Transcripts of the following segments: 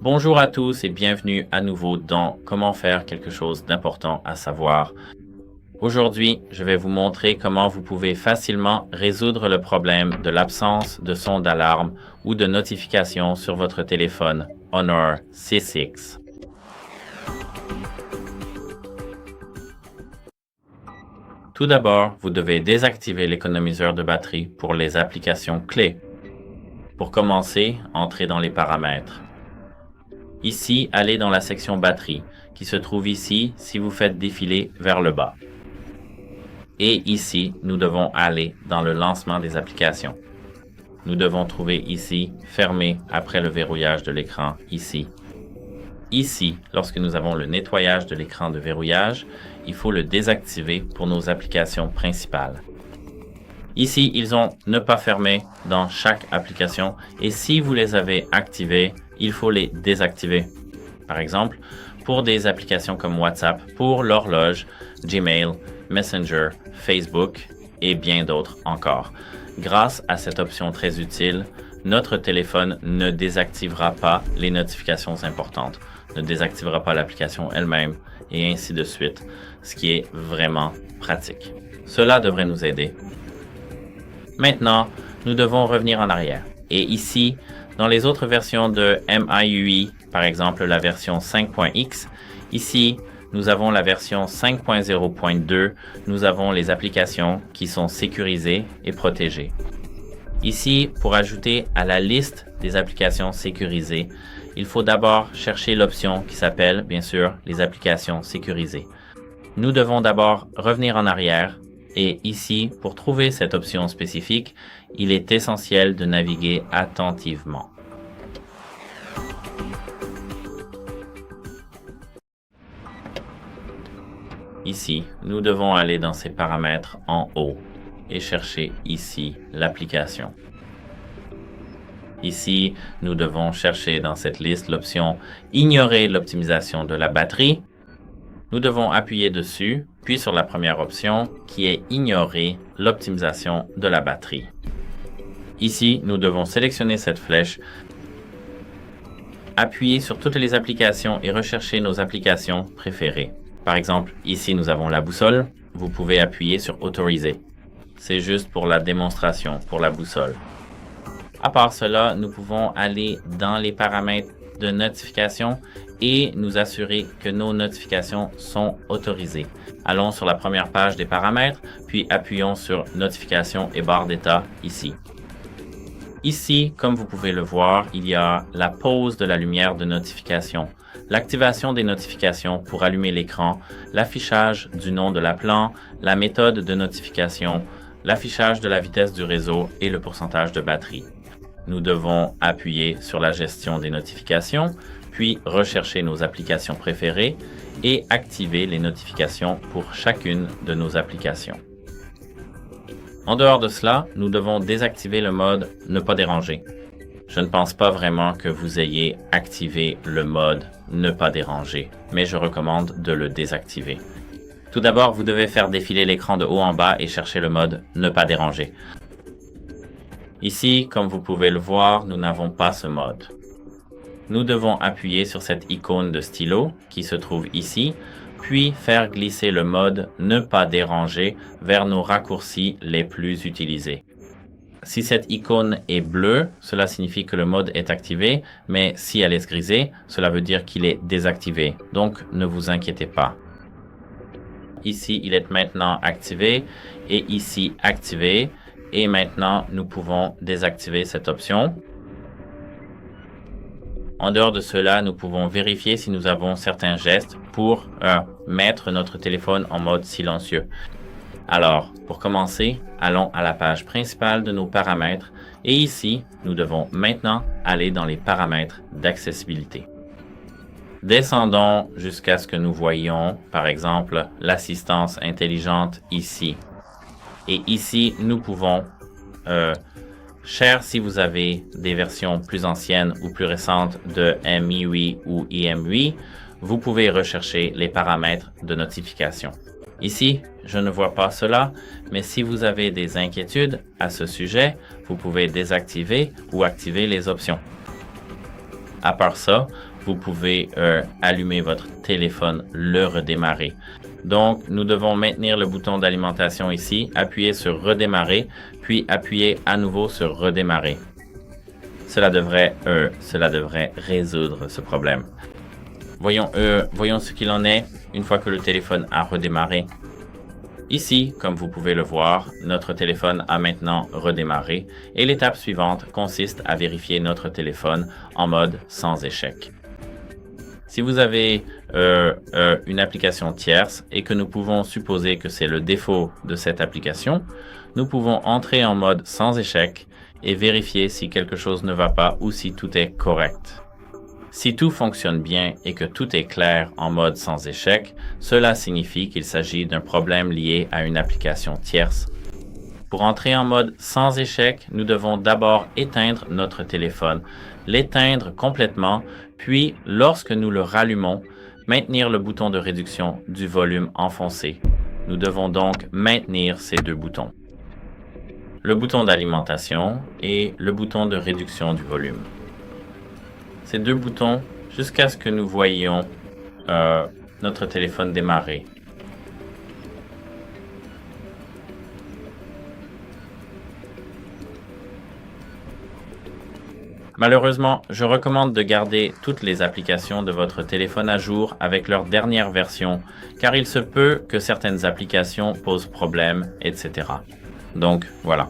Bonjour à tous et bienvenue à nouveau dans Comment faire quelque chose d'important à savoir. Aujourd'hui, je vais vous montrer comment vous pouvez facilement résoudre le problème de l'absence de son d'alarme ou de notification sur votre téléphone Honor C6. Tout d'abord, vous devez désactiver l'économiseur de batterie pour les applications clés. Pour commencer, entrez dans les paramètres. Ici, allez dans la section batterie, qui se trouve ici si vous faites défiler vers le bas. Et ici, nous devons aller dans le lancement des applications. Nous devons trouver ici « Fermer » après le verrouillage de l'écran ici. Ici, lorsque nous avons le nettoyage de l'écran de verrouillage, il faut le désactiver pour nos applications principales. Ici, ils ont « Ne pas fermer » dans chaque application et si vous les avez activés, il faut les désactiver. Par exemple, pour des applications comme WhatsApp, pour l'horloge, Gmail, Messenger, Facebook et bien d'autres encore. Grâce à cette option très utile, notre téléphone ne désactivera pas les notifications importantes, ne désactivera pas l'application elle-même et ainsi de suite, ce qui est vraiment pratique. Cela devrait nous aider. Maintenant, nous devons revenir en arrière. Et ici, dans les autres versions de MIUI, par exemple la version 5.x, ici, nous avons la version 5.0.2, nous avons les applications qui sont sécurisées et protégées. Ici, pour ajouter à la liste des applications sécurisées, il faut d'abord chercher l'option qui s'appelle, bien sûr, les applications sécurisées. Nous devons d'abord revenir en arrière et ici, pour trouver cette option spécifique, il est essentiel de naviguer attentivement. Ici, nous devons aller dans ces paramètres en haut et chercher ici l'application. Ici, nous devons chercher dans cette liste l'option « Ignorer l'optimisation de la batterie ». Nous devons appuyer dessus, puis sur la première option qui est « Ignorer l'optimisation de la batterie ». Ici, nous devons sélectionner cette flèche, appuyer sur toutes les applications et rechercher nos applications préférées. Par exemple, ici nous avons la boussole, vous pouvez appuyer sur « Autoriser ». C'est juste pour la démonstration, pour la boussole. À part cela, nous pouvons aller dans les paramètres de notification et nous assurer que nos notifications sont autorisées. Allons sur la première page des paramètres, puis appuyons sur « Notification et barre d'état » ici. Ici, comme vous pouvez le voir, il y a la pause de la lumière de notification, l'activation des notifications pour allumer l'écran, l'affichage du nom de l'appelant, la méthode de notification, l'affichage de la vitesse du réseau et le pourcentage de batterie. Nous devons appuyer sur la gestion des notifications, puis rechercher nos applications préférées et activer les notifications pour chacune de nos applications. En dehors de cela, nous devons désactiver le mode « Ne pas déranger ». Je ne pense pas vraiment que vous ayez activé le mode « Ne pas déranger », mais je recommande de le désactiver. Tout d'abord, vous devez faire défiler l'écran de haut en bas et chercher le mode « Ne pas déranger ». Ici, comme vous pouvez le voir, nous n'avons pas ce mode. Nous devons appuyer sur cette icône de stylo qui se trouve ici, puis faire glisser le mode « Ne pas déranger » vers nos raccourcis les plus utilisés. Si cette icône est bleue, cela signifie que le mode est activé, mais si elle est grisée, cela veut dire qu'il est désactivé. Donc, ne vous inquiétez pas. Ici, il est maintenant activé et ici activé. Et maintenant, nous pouvons désactiver cette option. En dehors de cela, nous pouvons vérifier si nous avons certains gestes pour mettre notre téléphone en mode silencieux. Alors, pour commencer, allons à la page principale de nos paramètres et ici, nous devons maintenant aller dans les paramètres d'accessibilité. Descendons jusqu'à ce que nous voyions, par exemple, l'assistance intelligente ici. Et ici, nous pouvons, si vous avez des versions plus anciennes ou plus récentes de MIUI ou EMUI, vous pouvez rechercher les paramètres de notification. Ici, je ne vois pas cela, mais si vous avez des inquiétudes à ce sujet, vous pouvez désactiver ou activer les options. À part ça, vous pouvez allumer votre téléphone, le redémarrer. Donc, nous devons maintenir le bouton d'alimentation ici, appuyer sur redémarrer, puis appuyer à nouveau sur redémarrer. Cela devrait résoudre ce problème. Voyons ce qu'il en est une fois que le téléphone a redémarré. Ici, comme vous pouvez le voir, notre téléphone a maintenant redémarré et l'étape suivante consiste à vérifier notre téléphone en mode sans échec. Si vous avez une application tierce et que nous pouvons supposer que c'est le défaut de cette application, nous pouvons entrer en mode sans échec et vérifier si quelque chose ne va pas ou si tout est correct. Si tout fonctionne bien et que tout est clair en mode sans échec, cela signifie qu'il s'agit d'un problème lié à une application tierce. Pour entrer en mode sans échec, nous devons d'abord éteindre notre téléphone, l'éteindre complètement, puis lorsque nous le rallumons, maintenir le bouton de réduction du volume enfoncé. Nous devons donc maintenir ces deux boutons. Le bouton d'alimentation et le bouton de réduction du volume. Ces deux boutons jusqu'à ce que nous voyions notre téléphone démarrer. Malheureusement, je recommande de garder toutes les applications de votre téléphone à jour avec leur dernière version, car il se peut que certaines applications posent problème, etc. Donc, voilà.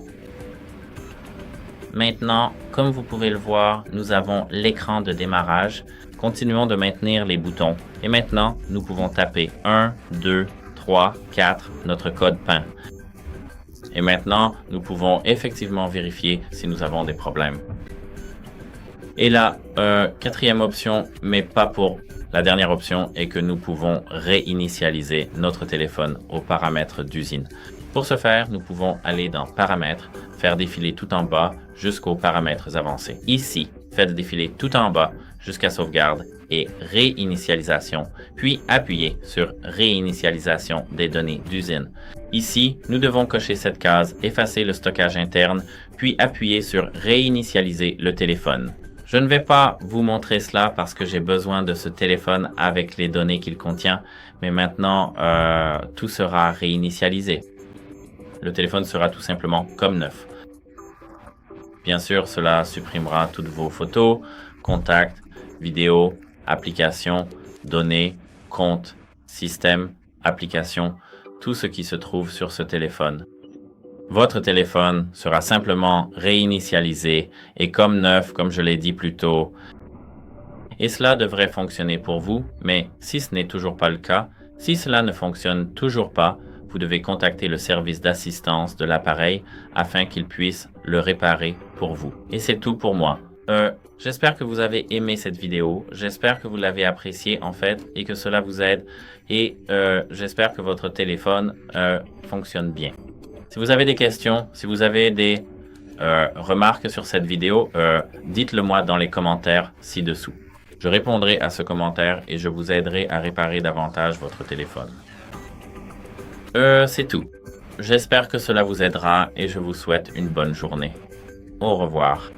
Maintenant, comme vous pouvez le voir, nous avons l'écran de démarrage. Continuons de maintenir les boutons. Et maintenant, nous pouvons taper 1, 2, 3, 4, notre code PIN. Et maintenant, nous pouvons effectivement vérifier si nous avons des problèmes. Et la quatrième option, mais pas pour la dernière option, est que nous pouvons réinitialiser notre téléphone aux paramètres d'usine. Pour ce faire, nous pouvons aller dans Paramètres, faire défiler tout en bas jusqu'aux paramètres avancés. Ici, faites défiler tout en bas jusqu'à Sauvegarde et Réinitialisation, puis appuyez sur Réinitialisation des données d'usine. Ici, nous devons cocher cette case, effacer le stockage interne, puis appuyer sur Réinitialiser le téléphone. Je ne vais pas vous montrer cela parce que j'ai besoin de ce téléphone avec les données qu'il contient, mais maintenant, tout sera réinitialisé. Le téléphone sera tout simplement comme neuf. Bien sûr, cela supprimera toutes vos photos, contacts, vidéos, applications, données, comptes, systèmes, applications, tout ce qui se trouve sur ce téléphone. Votre téléphone sera simplement réinitialisé et comme neuf, comme je l'ai dit plus tôt. Et cela devrait fonctionner pour vous, mais si ce n'est toujours pas le cas, si cela ne fonctionne toujours pas, vous devez contacter le service d'assistance de l'appareil afin qu'il puisse le réparer pour vous. Et c'est tout pour moi. J'espère que vous avez aimé cette vidéo. J'espère que vous l'avez appréciée en fait et que cela vous aide. Et j'espère que votre téléphone fonctionne bien. Si vous avez des questions, si vous avez des remarques sur cette vidéo, dites-le moi dans les commentaires ci-dessous. Je répondrai à ce commentaire et je vous aiderai à réparer davantage votre téléphone. C'est tout. J'espère que cela vous aidera et je vous souhaite une bonne journée. Au revoir.